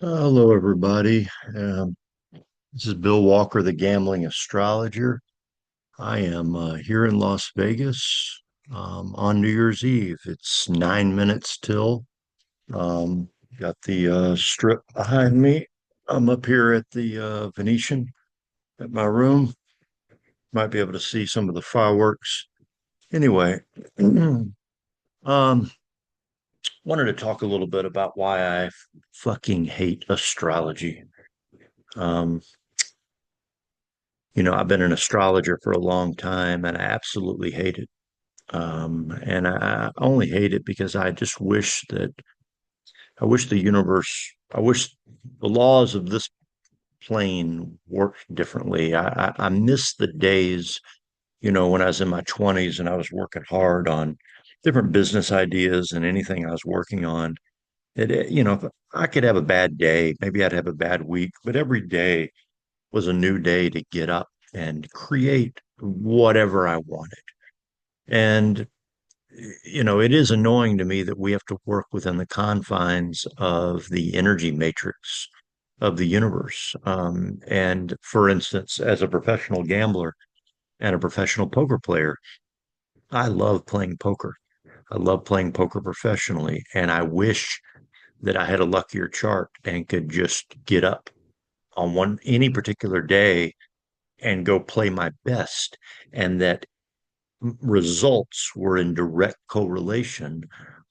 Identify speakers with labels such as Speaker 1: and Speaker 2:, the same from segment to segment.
Speaker 1: Hello, everybody. This is Bill Walker, the Gambling Astrologer. I am here in Las Vegas on New Year's Eve. It's 9 minutes till. Um, got the strip behind me. I'm up here at the Venetian at my room. Might be able to see some of the fireworks. Anyway, um, wanted to talk a little bit about why I fucking hate astrology. Um, I've been an astrologer for a long time and I absolutely hate it. And I only hate it because I wish the laws of this plane worked differently. I miss the days, when I was in my 20s and I was working hard on different business ideas and anything I was working on. If I could have a bad day, maybe I'd have a bad week, but every day was a new day to get up and create whatever I wanted. And, it is annoying to me that we have to work within the confines of the energy matrix of the universe. And for instance, as a professional gambler and a professional poker player, I love playing poker. I love playing poker professionally. And I wish that I had a luckier chart and could just get up on any particular day and go play my best, and that results were in direct correlation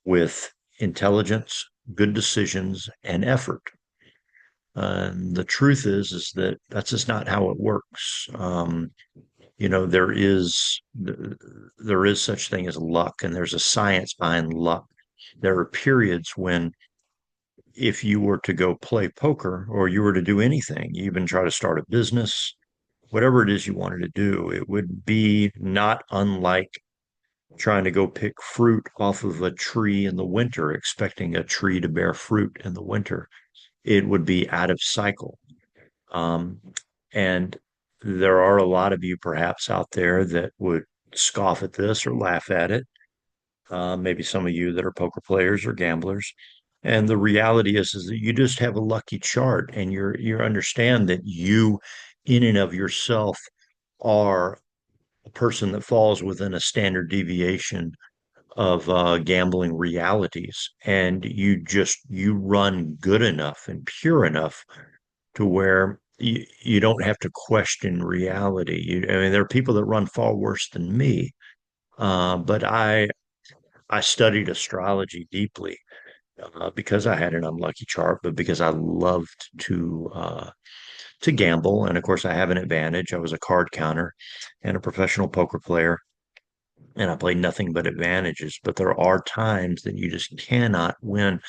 Speaker 1: with intelligence, good decisions, and effort. And the truth is that that's just not how it works. There is such thing as luck, and there's a science behind luck. There are periods when, if you were to go play poker or you were to do anything, even try to start a business, whatever it is you wanted to do, it would be not unlike trying to go pick fruit off of a tree in the winter, expecting a tree to bear fruit in the winter. It would be out of cycle. Um, and there are a lot of you perhaps out there that would scoff at this or laugh at it. Maybe some of you that are poker players or gamblers. And the reality is that you just have a lucky chart, and you understand that you, in and of yourself, are a person that falls within a standard deviation of gambling realities, and you run good enough and pure enough to where you don't have to question reality. I mean, there are people that run far worse than me, but I studied astrology deeply because I had an unlucky chart, but because I loved to gamble, and of course I have an advantage. I was a card counter and a professional poker player, and I play nothing but advantages. But there are times that you just cannot win.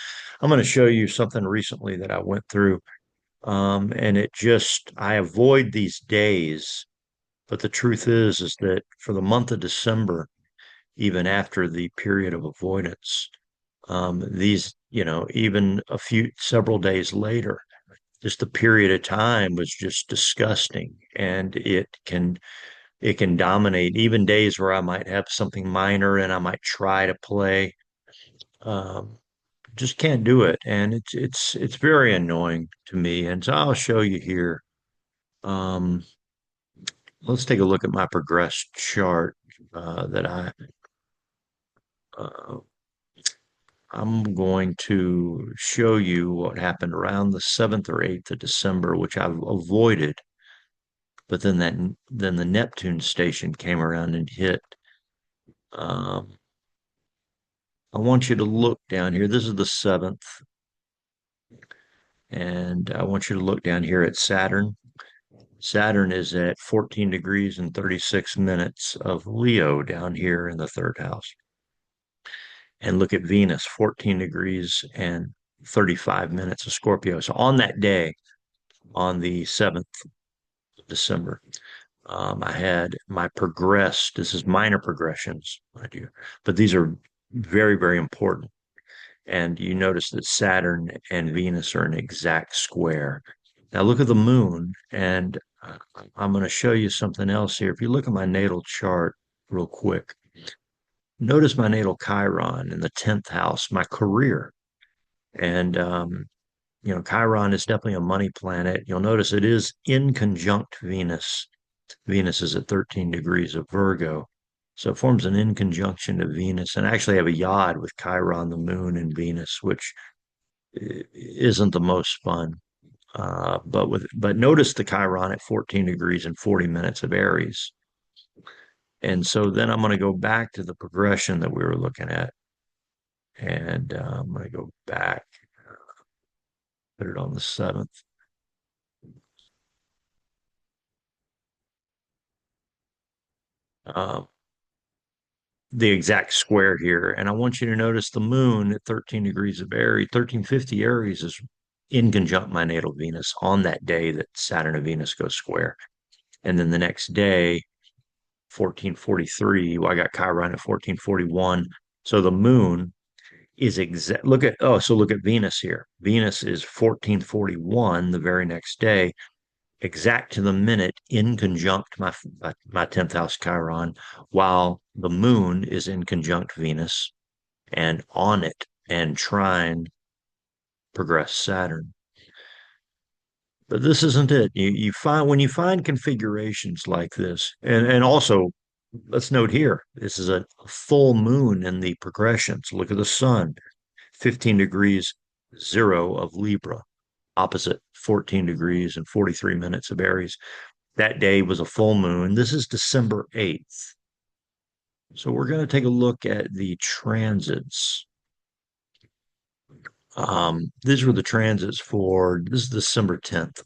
Speaker 1: I'm going to show you something recently that I went through, and I avoid these days. But the truth is that for the month of December, even after the period of avoidance, even several days later, just the period of time was just disgusting, and it can dominate even days where I might have something minor and I might try to play. Um, just can't do it, and it's very annoying to me. And so I'll show you here. Um, let's take a look at my progressed chart that uh, I'm going to show you what happened around the 7th or 8th of December, which I've avoided. But then the Neptune station came around and hit. Um, I want you to look down here. This is the 7th. And I want you to look down here at Saturn. Saturn is at 14 degrees and 36 minutes of Leo down here in the third house. And look at Venus, 14 degrees and 35 minutes of Scorpio. So on that day, on the 7th of December, I had my progressed, this is minor progressions, mind you, but these are very, very important. And you notice that Saturn and Venus are an exact square. Now look at the moon, and I'm going to show you something else here. If you look at my natal chart real quick, notice my natal Chiron in the 10th house, my career. And Chiron is definitely a money planet. You'll notice it is in conjunct Venus. Venus is at 13 degrees of Virgo. So it forms an in conjunction to Venus. And I actually have a yod with Chiron, the moon, and Venus, which isn't the most fun. But notice the Chiron at 14 degrees and 40 minutes of Aries. And so then I'm going to go back to the progression that we were looking at. And I'm going to go back, put it on the 7th. Um, the exact square here. And I want you to notice the moon at 13 degrees of Aries, 1350 Aries is in conjunct my natal Venus on that day that Saturn and Venus go square. And then the next day, 1443, well, I got Chiron at 1441. So the moon is exact. Look at Venus here. Venus is 1441 the very next day, exact to the minute in conjunct my 10th house Chiron, while the moon is in conjunct Venus and on it and trine progress Saturn. But this isn't it. You find when you find configurations like this, and also let's note here, this is a full moon in the progressions. Look at the sun, 15 degrees 0 of Libra, opposite 14 degrees and 43 minutes of Aries. That day was a full moon. This is December 8th. So we're going to take a look at the transits. These were the transits for this is December 10th.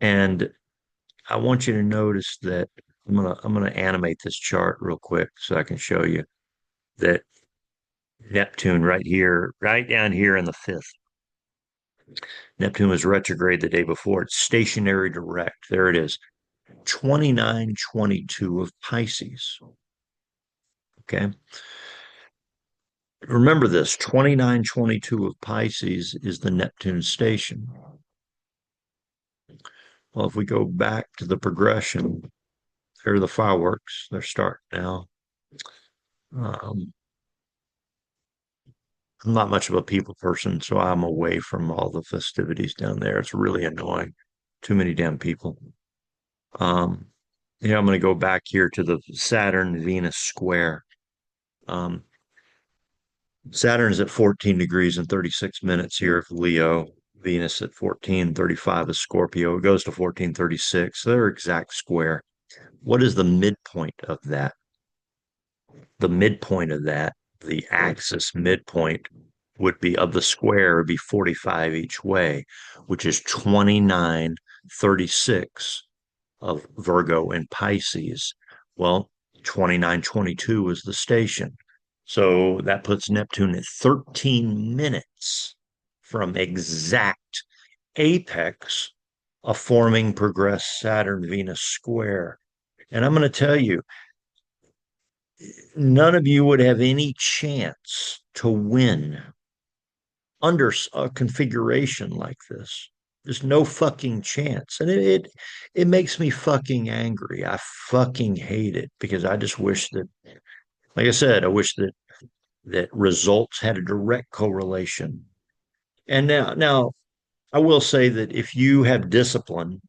Speaker 1: And I want you to notice that I'm gonna animate this chart real quick so I can show you that Neptune right here, right down here in the fifth. Neptune was retrograde the day before. It's stationary direct. There it is. 2922 of Pisces. Okay. Remember this 2922 of Pisces is the Neptune station. Well, if we go back to the progression, there are the fireworks. They're starting now. Um, I'm not much of a people person, so I'm away from all the festivities down there. It's really annoying. Too many damn people. Um, I'm going to go back here to the Saturn Venus square. Um, Saturn is at 14 degrees and 36 minutes here of Leo. Venus at 14:35 of Scorpio. It goes to 14:36. They're exact square. What is the midpoint of that? The midpoint of that, the axis midpoint would be of the square would be 45 each way, which is 29:36 of Virgo and Pisces. Well, 29:22 is the station. So that puts Neptune at 13 minutes from exact apex of forming progress Saturn Venus square. And I'm going to tell you, none of you would have any chance to win under a configuration like this. There's no fucking chance. And it makes me fucking angry. I fucking hate it because I just wish that, like I said, I wish that results had a direct correlation. And now I will say that if you have discipline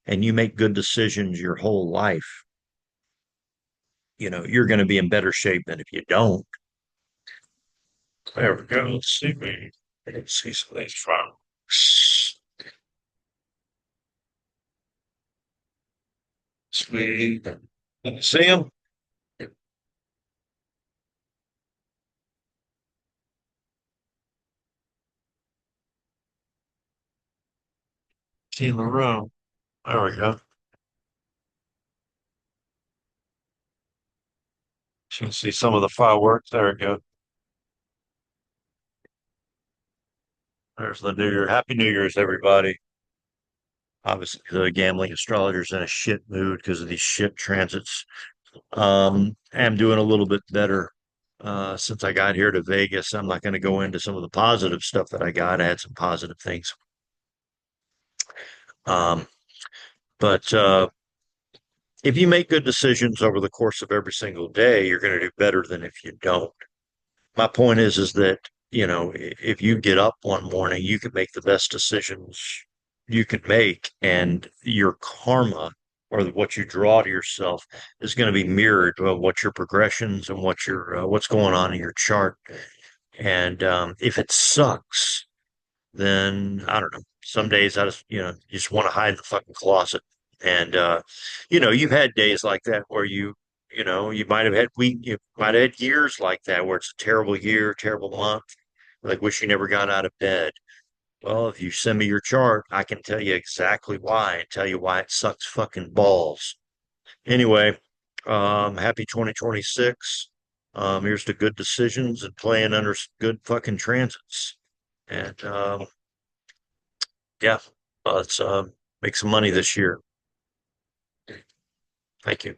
Speaker 1: and you make good decisions your whole life, you're going to be in better shape than if you don't. There we go. Let's see me. Let's see some of these fireworks. Sweet. See them? See in the room. There we go. You can see some of the fireworks. There we go. There's the New Year. Happy New Year's, everybody. Obviously, the gambling astrologer's in a shit mood because of these shit transits. I'm doing a little bit better since I got here to Vegas. I'm not going to go into some of the positive stuff that I got. I had some positive things. Um, but if you make good decisions over the course of every single day, you're going to do better than if you don't. My point is that if you get up one morning, you can make the best decisions you can make, and your karma or what you draw to yourself is going to be mirrored by what your progressions and what's going on in your chart. And if it sucks, then I don't know. Some days I just, you just want to hide in the fucking closet. And you've had days like that where you might have had you might have had years like that where it's a terrible year, terrible month, like wish you never got out of bed. Well, if you send me your chart, I can tell you exactly why and tell you why it sucks fucking balls. Anyway, happy 2026. Here's to good decisions and playing under good fucking transits. And yeah, let's make some money this year. Thank you.